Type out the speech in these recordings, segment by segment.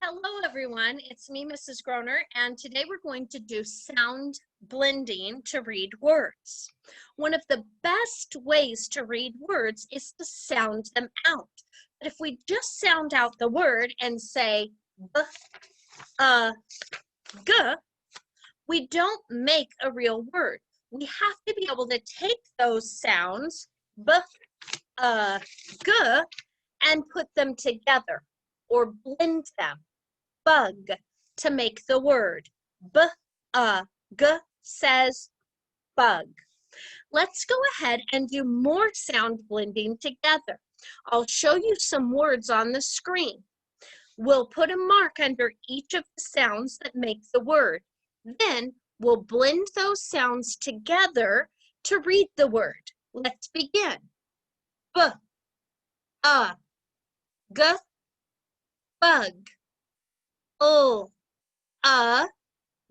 Hello, everyone. It's me, Mrs. Groner, and today we're going to do sound blending to read words. One of the best ways to read words is to sound them out. But if we just sound out the word and say b, g, we don't make a real word. We have to be able to take those sounds, b, g, and put them together or blend them. Bug, to make the word. G says bug. Let's go ahead and do more sound blending together. I'll show you some words on the screen. We'll put a mark under each of the sounds that make the word. Then we'll blend those sounds together to read the word. Let's begin. B, g, bug.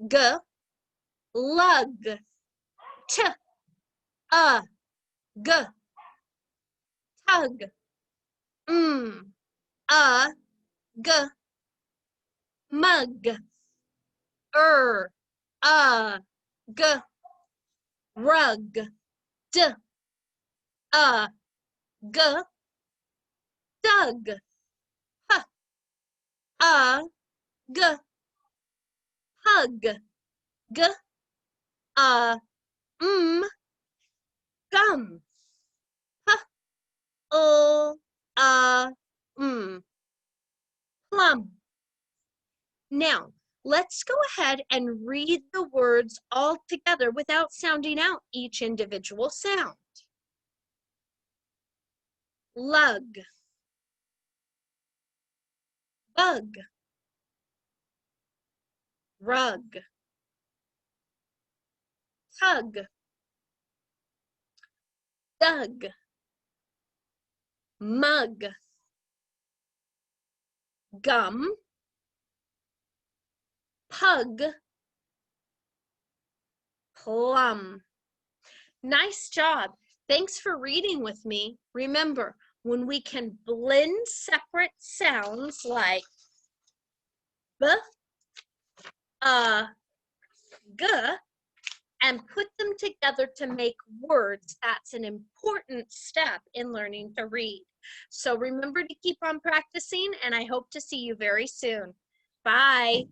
G, lug. T, g, tug. G, mug. G, rug. D, g, dug. G, hug. G, gum. Plum. Now, let's go ahead and read the words all together without sounding out each individual sound. Lug. Bug. Rug. Tug. Dug. Mug. Gum. Pug. Plum. Nice job. Thanks for reading with me. Remember, when we can blend separate sounds like b, g, and put them together to make words, that's an important step in learning to read. So remember to keep on practicing, and I hope to see you very soon. Bye.